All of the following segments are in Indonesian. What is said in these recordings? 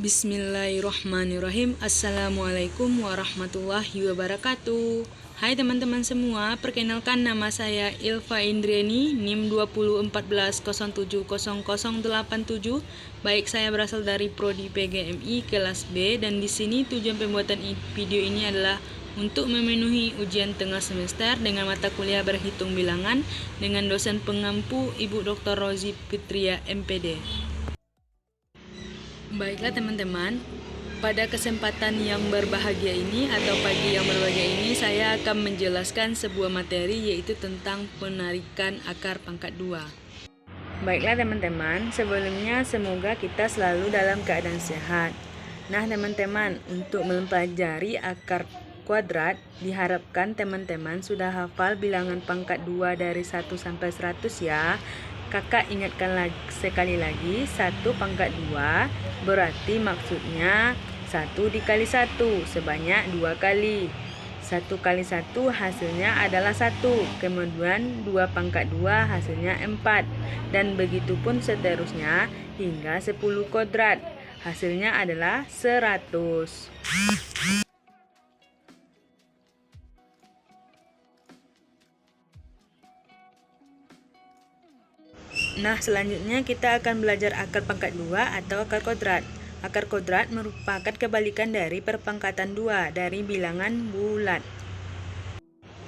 Bismillahirrahmanirrahim. Assalamualaikum warahmatullahi wabarakatuh. Hai teman-teman semua, perkenalkan nama saya Ilva Indriani, NIM 2014070087. Baik, saya berasal dari Prodi PGMI kelas B dan di sini tujuan pembuatan video ini adalah untuk memenuhi ujian tengah semester dengan mata kuliah berhitung bilangan dengan dosen pengampu Ibu Dr. Rozi Fitria MPD. Baiklah teman-teman, pada kesempatan yang berbahagia ini atau pagi yang berbahagia ini saya akan menjelaskan sebuah materi yaitu tentang penarikan akar pangkat 2. Baiklah teman-teman, sebelumnya semoga kita selalu dalam keadaan sehat. Nah teman-teman, untuk mempelajari akar kuadrat diharapkan teman-teman sudah hafal bilangan pangkat 2 dari 1 sampai 100 ya. Kakak ingatkan sekali lagi, 1 pangkat 2 berarti maksudnya 1 dikali 1 sebanyak 2 kali. 1 kali 1 hasilnya adalah 1, kemudian 2 pangkat 2 hasilnya 4, dan begitu pun seterusnya hingga 10 kuadrat hasilnya adalah 100. Nah, selanjutnya kita akan belajar akar pangkat 2 atau akar kuadrat. Akar kuadrat merupakan kebalikan dari perpangkatan 2 dari bilangan bulat.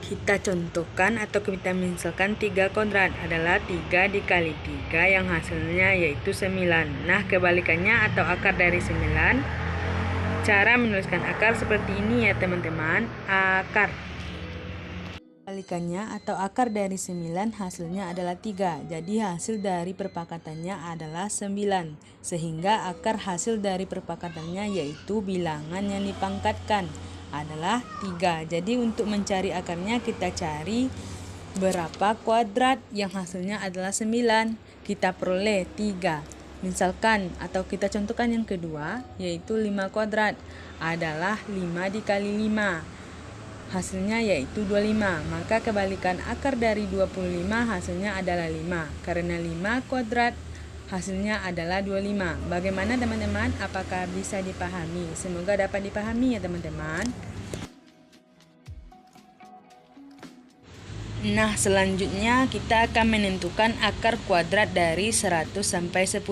Kita contohkan atau kita misalkan 3 kuadrat adalah 3 dikali 3 yang hasilnya yaitu 9. Nah, kebalikannya atau akar dari 9. Cara menuliskan akar seperti ini ya teman-teman. Akar kebalikannya atau akar dari 9 hasilnya adalah 3. Jadi hasil dari perpangkatannya adalah 9. Sehingga akar hasil dari perpangkatannya yaitu bilangan yang dipangkatkan adalah 3. Jadi untuk mencari akarnya kita cari berapa kuadrat yang hasilnya adalah 9. Kita peroleh 3. Misalkan atau kita contohkan yang kedua yaitu 5 kuadrat adalah 5 dikali 5. Hasilnya yaitu 25, maka kebalikan akar dari 25 hasilnya adalah 5. Karena 5 kuadrat hasilnya adalah 25. Bagaimana teman-teman? Apakah bisa dipahami? Semoga dapat dipahami ya teman-teman. Nah, selanjutnya kita akan menentukan akar kuadrat dari 100 sampai 10.000.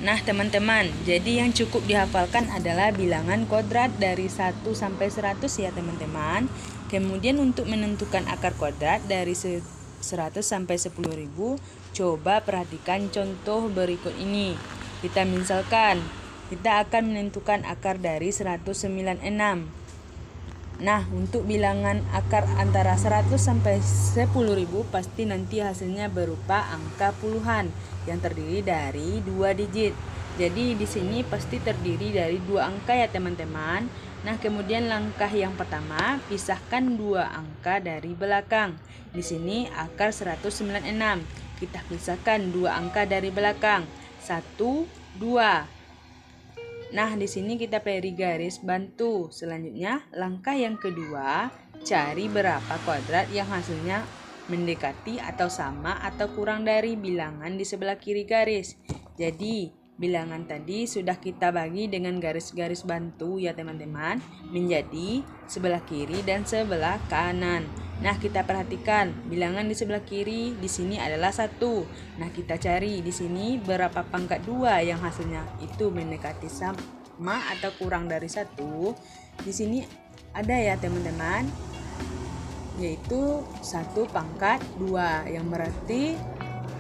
Nah, teman-teman, jadi yang cukup dihafalkan adalah bilangan kuadrat dari 1 sampai 100 ya, teman-teman. Kemudian untuk menentukan akar kuadrat dari 100 sampai 10.000, coba perhatikan contoh berikut ini. Kita misalkan, kita akan menentukan akar dari 196. Nah, untuk bilangan akar antara 100 sampai 10.000 pasti nanti hasilnya berupa angka puluhan yang terdiri dari 2 digit. Jadi di sini pasti terdiri dari 2 angka ya teman-teman. Nah, kemudian langkah yang pertama, pisahkan 2 angka dari belakang. Di sini akar 196. Kita pisahkan 2 angka dari belakang. 1, 2. Nah, di sini kita beri garis bantu. Selanjutnya, langkah yang kedua, cari berapa kuadrat yang hasilnya mendekati atau sama atau kurang dari bilangan di sebelah kiri garis. Jadi, bilangan tadi sudah kita bagi dengan garis-garis bantu ya teman-teman, menjadi sebelah kiri dan sebelah kanan. Nah, kita perhatikan bilangan di sebelah kiri di sini adalah 1. Nah, kita cari di sini berapa pangkat 2 yang hasilnya itu mendekati sama atau kurang dari 1. Di sini ada ya teman-teman, yaitu 1 pangkat 2 yang berarti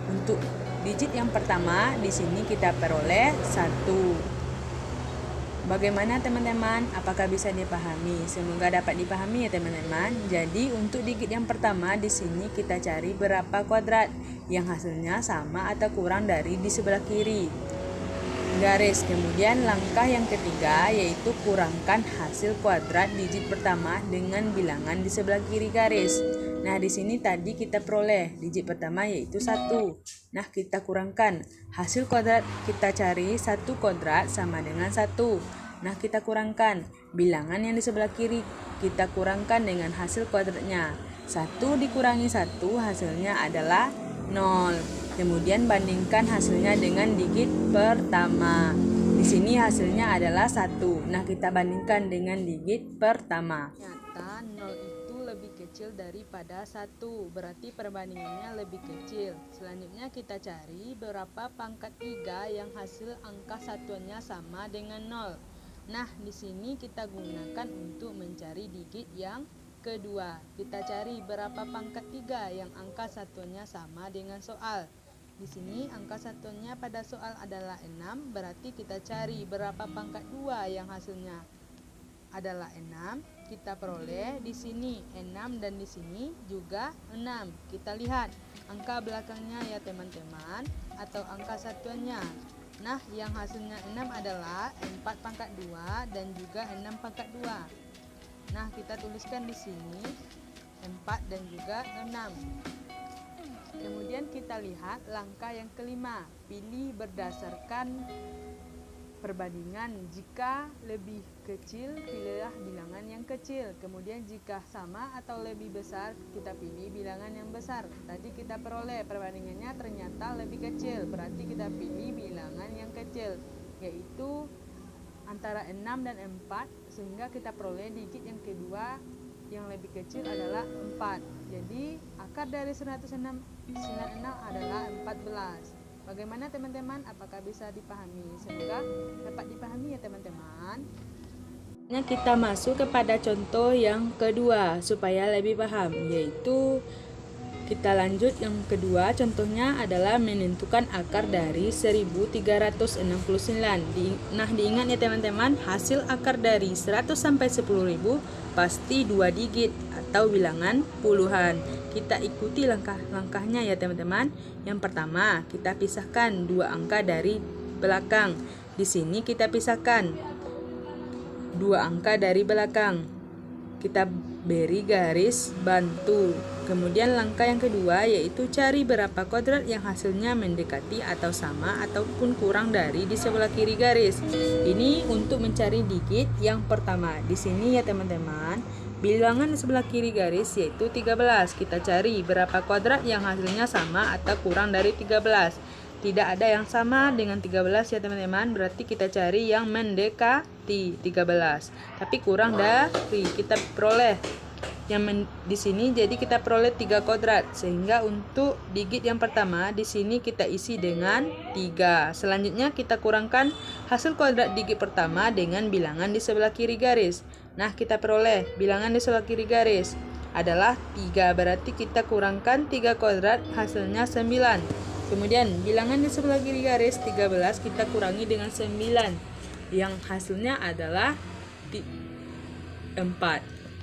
untuk digit yang pertama di sini kita peroleh 1. Bagaimana teman-teman? Apakah bisa dipahami? Semoga dapat dipahami ya teman-teman. Jadi untuk digit yang pertama di sini kita cari berapa kuadrat yang hasilnya sama atau kurang dari di sebelah kiri garis. Kemudian langkah yang ketiga yaitu kurangkan hasil kuadrat digit pertama dengan bilangan di sebelah kiri garis. Nah, di sini tadi kita peroleh digit pertama yaitu 1. Nah, kita kurangkan hasil kuadrat, kita cari 1 kuadrat sama dengan 1. Nah, kita kurangkan bilangan yang di sebelah kiri, kita kurangkan dengan hasil kuadratnya. 1 dikurangi 1 hasilnya adalah 0. Kemudian bandingkan hasilnya dengan digit pertama. Di sini hasilnya adalah 1. Nah, kita bandingkan dengan digit pertama. Ternyata 0 itu lebih kecil daripada 1, berarti perbandingannya lebih kecil. Selanjutnya kita cari berapa pangkat 3 yang hasil angka satuannya sama dengan 0. Nah, di sini kita gunakan untuk mencari digit yang kedua. Kita cari berapa pangkat 3 yang angka satuannya sama dengan soal. Di sini angka satuannya pada soal adalah 6, berarti kita cari berapa pangkat 2 yang hasilnya adalah 6. Kita peroleh di sini 6 dan di sini juga 6. Kita lihat angka belakangnya ya teman-teman, atau angka satuannya. Nah, yang hasilnya 6 adalah 4 pangkat 2 dan juga 6 pangkat 2. Nah, kita tuliskan di sini 4 dan juga 6. Kemudian kita lihat langkah yang kelima, pilih berdasarkan perbandingan. Jika lebih kecil, pilihlah bilangan yang kecil. Kemudian jika sama atau lebih besar, kita pilih bilangan yang besar. Tadi kita peroleh perbandingannya ternyata lebih kecil, berarti kita pilih bilangan yang kecil, yaitu antara 6 dan 4, sehingga kita peroleh digit yang kedua yang lebih kecil adalah 4. Jadi akar dari 196 adalah 14. Bagaimana teman-teman? Apakah bisa dipahami? Semoga dapat dipahami ya teman-teman. Kita masuk kepada contoh yang kedua supaya lebih paham, yaitu kita lanjut yang kedua. Contohnya adalah menentukan akar dari 1369. Nah, diingat ya teman-teman, hasil akar dari 100 sampai 10.000 pasti 2 digit atau bilangan puluhan. Kita ikuti langkah-langkahnya ya teman-teman. Yang pertama, kita pisahkan 2 angka dari belakang. Di sini kita pisahkan 2 angka dari belakang. Kita beri garis bantu. Kemudian langkah yang kedua yaitu cari berapa kuadrat yang hasilnya mendekati atau sama ataupun kurang dari di sebelah kiri garis. Ini untuk mencari digit yang pertama. Di sini ya teman-teman, bilangan di sebelah kiri garis yaitu 13. Kita cari berapa kuadrat yang hasilnya sama atau kurang dari 13. Tidak ada yang sama dengan 13 ya teman-teman, berarti kita cari yang mendekati 13. Tapi kurang dari, kita peroleh yang di sini, jadi kita peroleh 3 kuadrat. Sehingga untuk digit yang pertama di sini kita isi dengan 3. Selanjutnya kita kurangkan hasil kuadrat digit pertama dengan bilangan di sebelah kiri garis. Nah, kita peroleh bilangan di sebelah kiri garis adalah 3, berarti kita kurangkan 3 kuadrat, hasilnya 9. Kemudian bilangan di sebelah kiri garis 13 kita kurangi dengan 9 yang hasilnya adalah 4.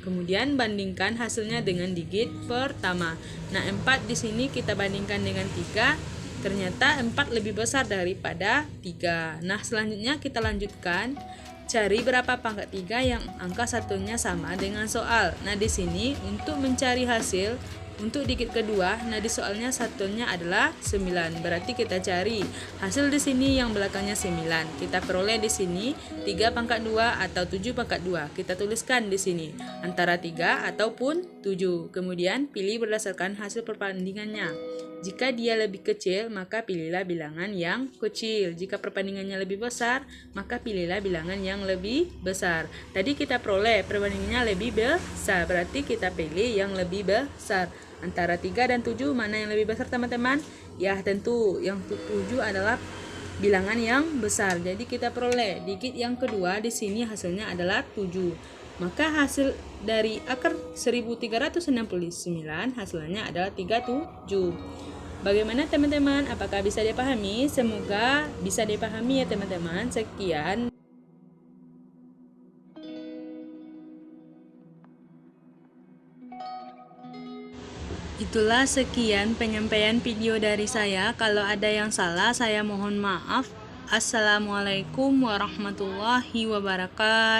Kemudian bandingkan hasilnya dengan digit pertama. Nah, 4 di sini kita bandingkan dengan 3. Ternyata 4 lebih besar daripada 3. Nah, selanjutnya kita lanjutkan cari berapa pangkat 3 yang angka satunya sama dengan soal. Nah, di sini untuk mencari hasil untuk digit kedua, nah di soalnya satunya adalah 9. Berarti kita cari hasil di sini yang belakangnya 9. Kita peroleh di sini 3 pangkat 2 atau 7 pangkat 2. Kita tuliskan di sini antara 3 ataupun 7. Kemudian pilih berdasarkan hasil perbandingannya. Jika dia lebih kecil, maka pilihlah bilangan yang kecil. Jika perbandingannya lebih besar, maka pilihlah bilangan yang lebih besar. Tadi kita peroleh perbandingannya lebih besar, berarti kita pilih yang lebih besar. Antara 3 dan 7 mana yang lebih besar teman-teman? Ya tentu yang 7 adalah bilangan yang besar. Jadi kita peroleh digit yang kedua di sini hasilnya adalah 7. Maka hasil dari akar 1369 hasilnya adalah 37. Bagaimana teman-teman? Apakah bisa dipahami? Semoga bisa dipahami ya teman-teman. Sekian. Itulah sekian penyampaian video dari saya. Kalau ada yang salah, saya mohon maaf. Assalamualaikum warahmatullahi wabarakatuh.